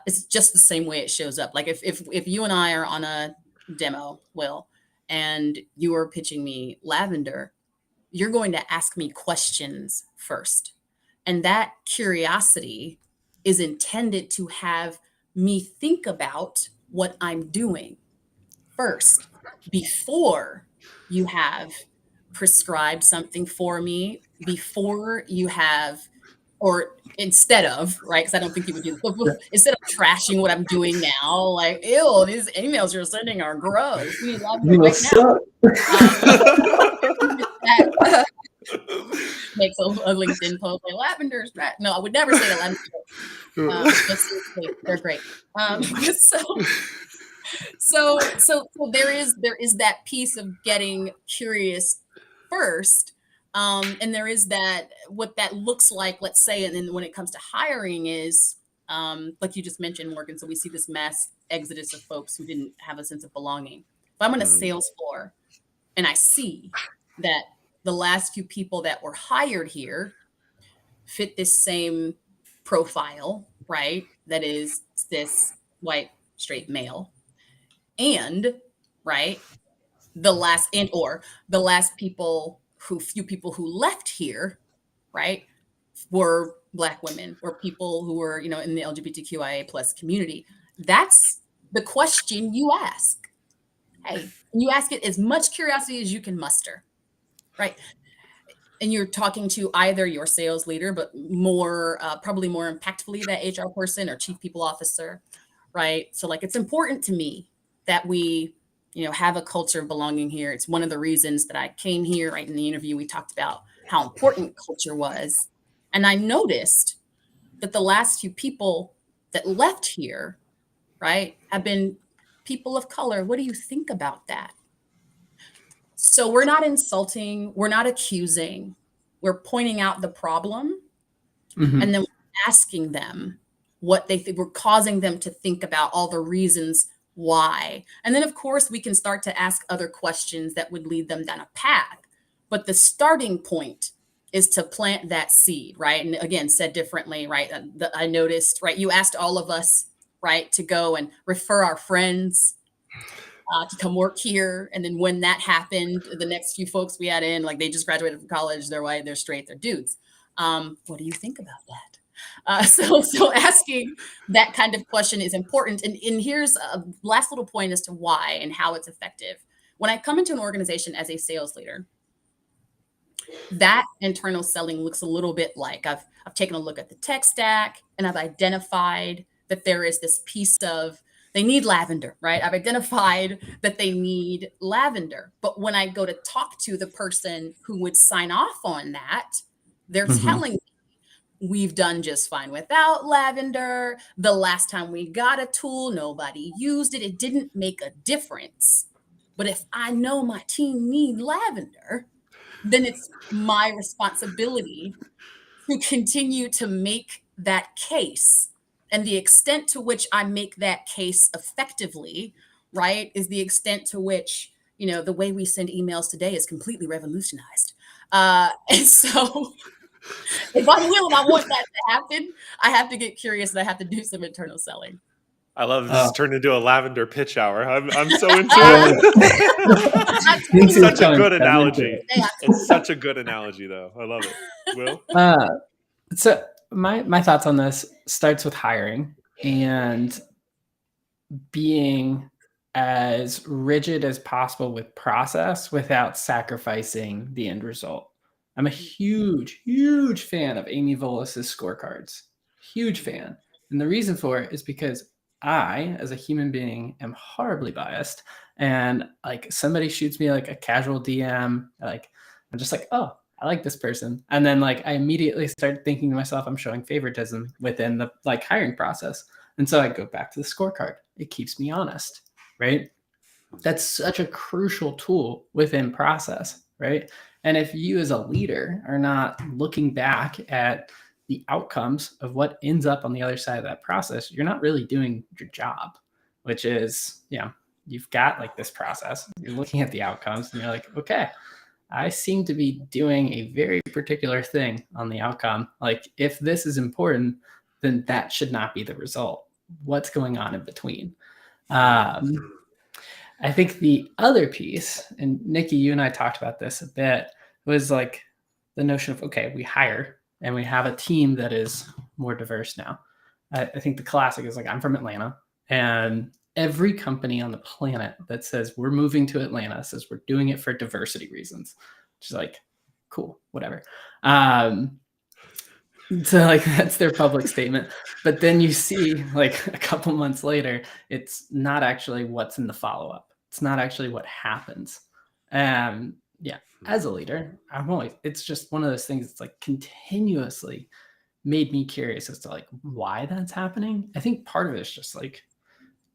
it's just the same way it shows up. Like if you and I are on a demo, Will, and you are pitching me lavender, you're going to ask me questions first. And that curiosity is intended to have me think about what I'm doing first before you have prescribed something for me, before you have, or instead of, right? Because I don't think you would do this. Instead of trashing what I'm doing now, like, ew, these emails you're sending are gross. We love them right now. Makes a LinkedIn post like lavender's right. No, I would never say that lavender. They're great. So there is that piece of getting curious first. And there is that, what that looks like, let's say, and then when it comes to hiring is, like you just mentioned, Morgan, so we see this mass exodus of folks who didn't have a sense of belonging. If I'm on a sales floor and I see that the last few people that were hired here fit this same profile, right? That is this white, straight male. And, right, the last few people who left here, right, were Black women or people who were, in the LGBTQIA plus community. That's the question you ask. Hey, you ask it as much curiosity as you can muster, right? And you're talking to either your sales leader, but probably more impactfully, that HR person or chief people officer, right? So like, it's important to me that we, have a culture of belonging here. It's one of the reasons that I came here, right? In the interview, we talked about how important culture was. And I noticed that the last few people that left here, right, have been people of color. What do you think about that? So we're not insulting, we're not accusing, we're pointing out the problem, and then we're asking them what they think. We're causing them to think about all the reasons why. And then, of course, we can start to ask other questions that would lead them down a path. But the starting point is to plant that seed, right? And again, said differently, right? I noticed, right? You asked all of us, right, to go and refer our friends to come work here. And then when that happened, the next few folks we had in, like, they just graduated from college, they're white, they're straight, they're dudes. What do you think about that? So asking that kind of question is important. And here's a last little point as to why and how it's effective. When I come into an organization as a sales leader, that internal selling looks a little bit like I've taken a look at the tech stack and I've identified that there is this piece of, they need lavender, right? I've identified that they need lavender. But when I go to talk to the person who would sign off on that, they're telling me we've done just fine without lavender. The last time we got a tool, nobody used it. It didn't make a difference. But if I know my team need lavender, then it's my responsibility to continue to make that case. And the extent to which I make that case effectively, right, is the extent to which, the way we send emails today is completely revolutionized. And so if I'm willing, I want that to happen, I have to get curious and I have to do some internal selling. I love this. Has turned into a lavender pitch hour. I'm so into it. It's such a good analogy. It's such a good analogy, though. I love it. Will? So my thoughts on this starts with hiring and being as rigid as possible with process without sacrificing the end result. I'm a huge, huge fan of Amy Volus's scorecards. Huge fan. And the reason for it is because I, as a human being, am horribly biased. And like somebody shoots me like a casual DM, like I'm just like, oh, I like this person. And then like I immediately start thinking to myself, I'm showing favoritism within the like hiring process. And so I go back to the scorecard. It keeps me honest, right? That's such a crucial tool within process, right? And if you as a leader are not looking back at the outcomes of what ends up on the other side of that process, you're not really doing your job, which is, you've got like this process, you're looking at the outcomes and you're like, okay, I seem to be doing a very particular thing on the outcome. Like if this is important, then that should not be the result. What's going on in between? I think the other piece, and Nikki, you and I talked about this a bit, was like the notion of, okay, we hire and we have a team that is more diverse now. I think the classic is like, I'm from Atlanta, and every company on the planet that says we're moving to Atlanta says we're doing it for diversity reasons, which is like, cool, whatever. So like that's their public statement. But then you see like a couple months later, it's not actually what's in the follow-up. It's not actually what happens. As a leader, it's just one of those things that's like continuously made me curious as to like why that's happening. I think part of it is just like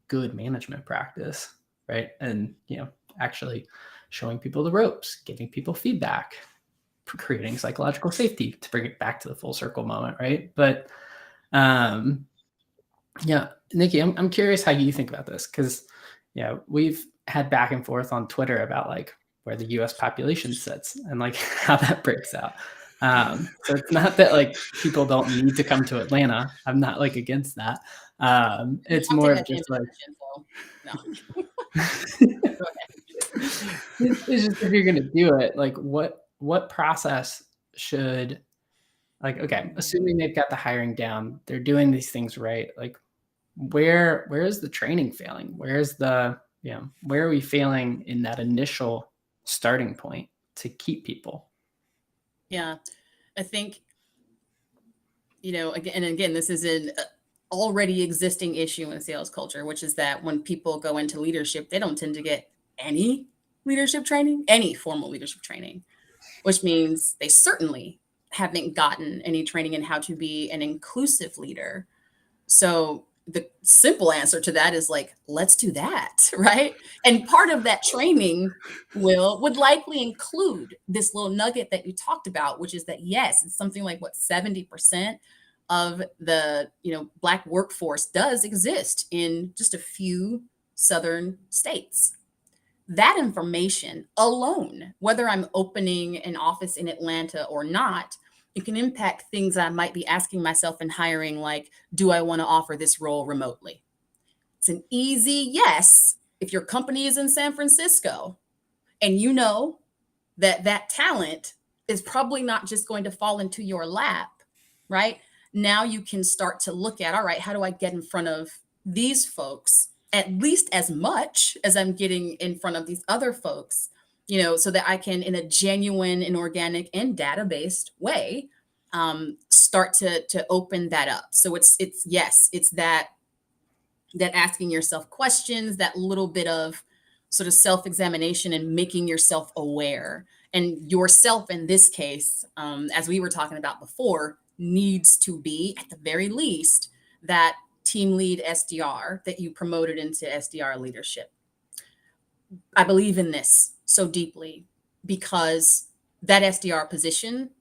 good management practice, right? And, actually showing people the ropes, giving people feedback, creating psychological safety to bring it back to the full circle moment, right? But Nikki, I'm curious how you think about this, because we've had back and forth on Twitter about like where the US population sits and like how that breaks out. So it's not that like people don't need to come to Atlanta. I'm not like against that. It's more of just like, it's just if you're going to do it, like what process should, like, okay, assuming they've got the hiring down, they're doing these things right. Like where is the training failing? Where's the, where are we failing in that initial starting point to keep people? Yeah, I think, again, this is an already existing issue in sales culture, which is that when people go into leadership, they don't tend to get any leadership training, any formal leadership training, which means they certainly haven't gotten any training in how to be an inclusive leader. So the simple answer to that is like, let's do that, right? And part of that training would likely include this little nugget that you talked about, which is that, yes, it's something like 70% of the Black workforce does exist in just a few southern states. That information alone, whether I'm opening an office in Atlanta or not, it can impact things I might be asking myself in hiring, like, do I want to offer this role remotely? It's an easy yes if your company is in San Francisco and you know that talent is probably not just going to fall into your lap, right? Now you can start to look at, all right, how do I get in front of these folks at least as much as I'm getting in front of these other folks, so that I can, in a genuine and organic and data-based way, start to open that up. So it's that asking yourself questions, that little bit of sort of self-examination and making yourself aware. And yourself in this case, as we were talking about before, needs to be, at the very least, that team lead SDR that you promoted into SDR leadership. I believe in this so deeply because that SDR position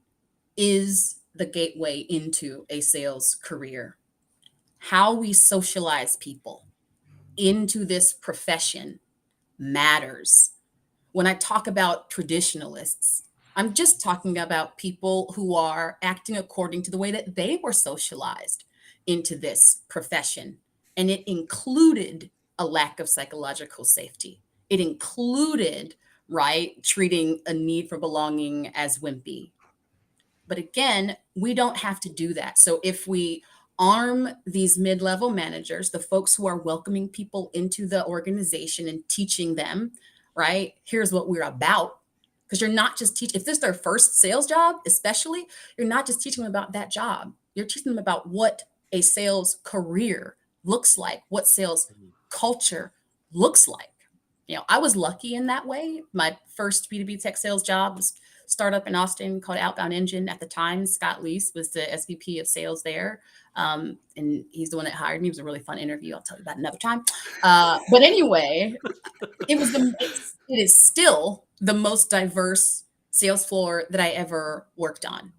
is the gateway into a sales career. How we socialize people into this profession matters. When I talk about traditionalists, I'm just talking about people who are acting according to the way that they were socialized into this profession. And it included a lack of psychological safety. It included, right, treating a need for belonging as wimpy. But again, we don't have to do that. So if we arm these mid-level managers, the folks who are welcoming people into the organization and teaching them, right, here's what we're about. Because you're not just teaching, if this is their first sales job, especially, you're not just teaching them about that job. You're teaching them about what a sales career looks like, what sales culture looks like. You know, I was lucky in that way. My first B2B tech sales job was startup in Austin called Outbound Engine. At the time, Scott Leese was the SVP of sales there. And he's the one that hired me. It was a really fun interview. I'll tell you about another time. But anyway, it is still the most diverse sales floor that I ever worked on.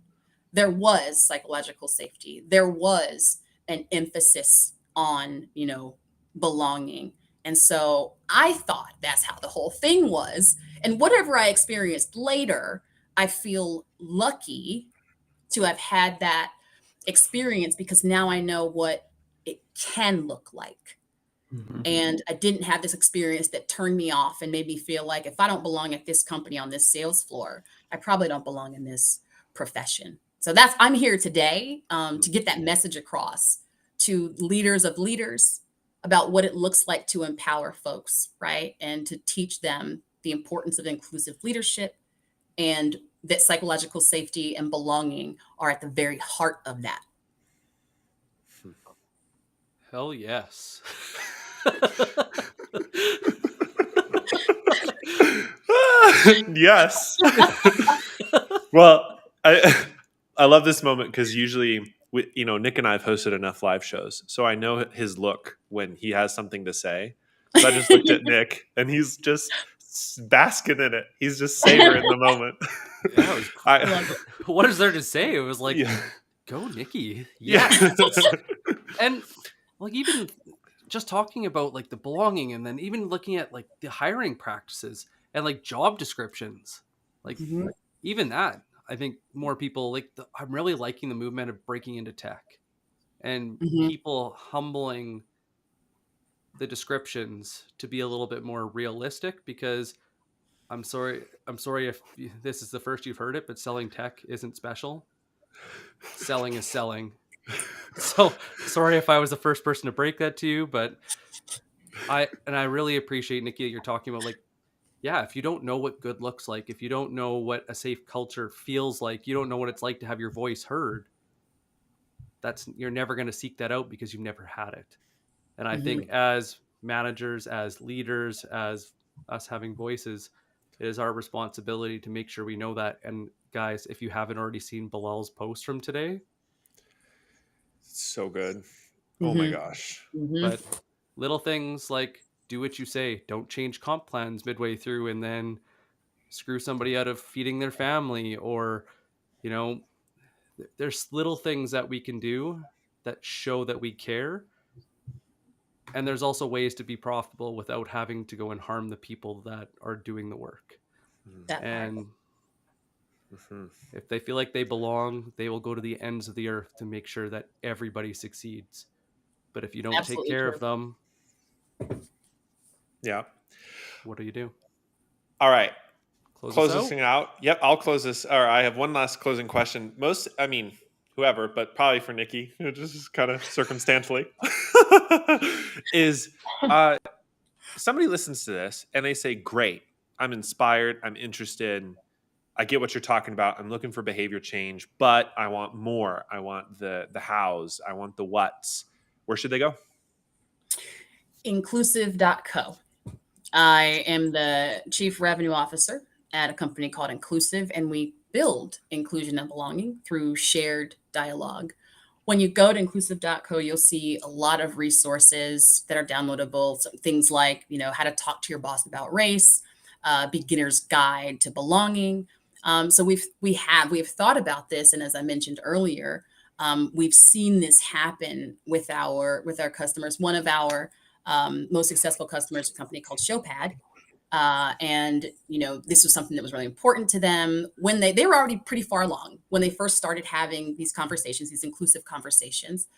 There was psychological safety. There was an emphasis on, you know, belonging. And so I thought that's how the whole thing was. And whatever I experienced later, I feel lucky to have had that experience because now I know what it can look like. Mm-hmm. And I didn't have this experience that turned me off and made me feel like if I don't belong at this company on this sales floor, I probably don't belong in this profession. So I'm here today to get that message across to leaders of leaders about what it looks like to empower folks, right? And to teach them the importance of inclusive leadership and that psychological safety and belonging are at the very heart of that. Hell yes. Yes. Well, I love this moment because usually, Nick and I have hosted enough live shows, so I know his look when he has something to say. So I just looked at Nick, and he's just basking in it. He's just savoring the moment. Yeah, what is there to say? It was like, go, Nikki. Yeah. And like even just talking about like the belonging, and then even looking at like the hiring practices and like job descriptions, like even that. I think more people I'm really liking the movement of breaking into tech and people humbling the descriptions to be a little bit more realistic, because I'm sorry if this is the first you've heard it, but selling tech isn't special. Selling is selling. So sorry if I was the first person to break that to you, but I really appreciate, Nikki, that you're talking about yeah, if you don't know what good looks like, if you don't know what a safe culture feels like, you don't know what it's like to have your voice heard, you're never going to seek that out because you've never had it. And I think as managers, as leaders, as us having voices, it is our responsibility to make sure we know that. And guys, if you haven't already seen Bilal's post from today, so good. Oh my gosh. But little things like do what you say, don't change comp plans midway through and then screw somebody out of feeding their family, or there's little things that we can do that show that we care. And there's also ways to be profitable without having to go and harm the people that are doing the work. And if they feel like they belong, they will go to the ends of the earth to make sure that everybody succeeds. But if you don't take care of them, what do you do? All right. Close this thing out. Yep, I'll close this. Or I have one last closing question. Whoever, but probably for Nikki, just kind of circumstantially, is somebody listens to this and they say, great, I'm inspired, I'm interested, I get what you're talking about, I'm looking for behavior change, but I want more. I want the hows, I want the whats. Where should they go? Inclusive.co. I am the chief revenue officer at a company called Inclusive, and we build inclusion and belonging through shared dialogue. When you go to inclusive.co, you'll see a lot of resources that are downloadable. So things like, how to talk to your boss about race, beginner's guide to belonging. So we have thought about this, and as I mentioned earlier, we've seen this happen with our customers. One of our most successful customers, a company called Showpad. And this was something that was really important to them when they were already pretty far along when they first started having these conversations, these inclusive conversations.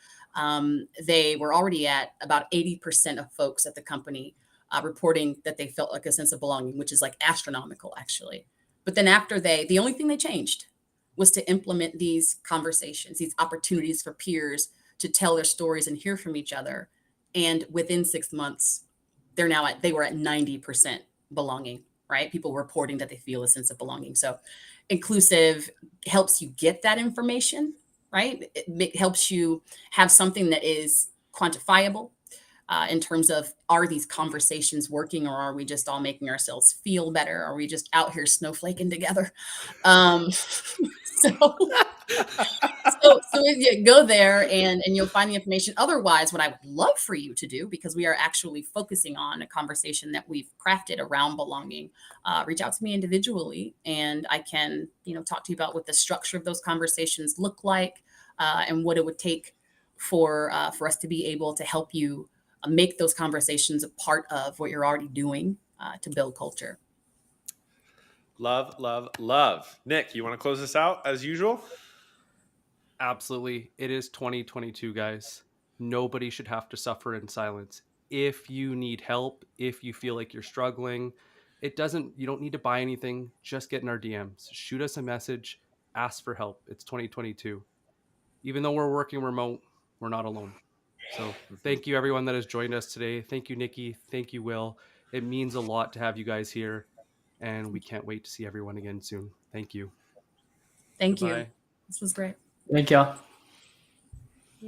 They were already at about 80% of folks at the company reporting that they felt like a sense of belonging, which is like astronomical, actually. But then after the only thing they changed was to implement these conversations, these opportunities for peers to tell their stories and hear from each other. And within 6 months, they were at 90% belonging, right? People reporting that they feel a sense of belonging. So inclusive helps you get that information, right? It helps you have something that is quantifiable in terms of, are these conversations working, or are we just all making ourselves feel better? Are we just out here snowflaking together? So you go there and you'll find the information. Otherwise, what I would love for you to do, because we are actually focusing on a conversation that we've crafted around belonging, reach out to me individually, and I can, talk to you about what the structure of those conversations look like, and what it would take for us to be able to help you make those conversations a part of what you're already doing to build culture. Love, love, love. Nick, you want to close this out as usual? Absolutely. It is 2022, guys. Nobody should have to suffer in silence. If you need help, if you feel like you're struggling, you don't need to buy anything. Just get in our DMs. Shoot us a message. Ask for help. It's 2022. Even though we're working remote, we're not alone. So thank you, everyone that has joined us today. Thank you, Nikki. Thank you, Will. It means a lot to have you guys here, and we can't wait to see everyone again soon. Thank you. Thank Goodbye. you. This was great. Thank y'all.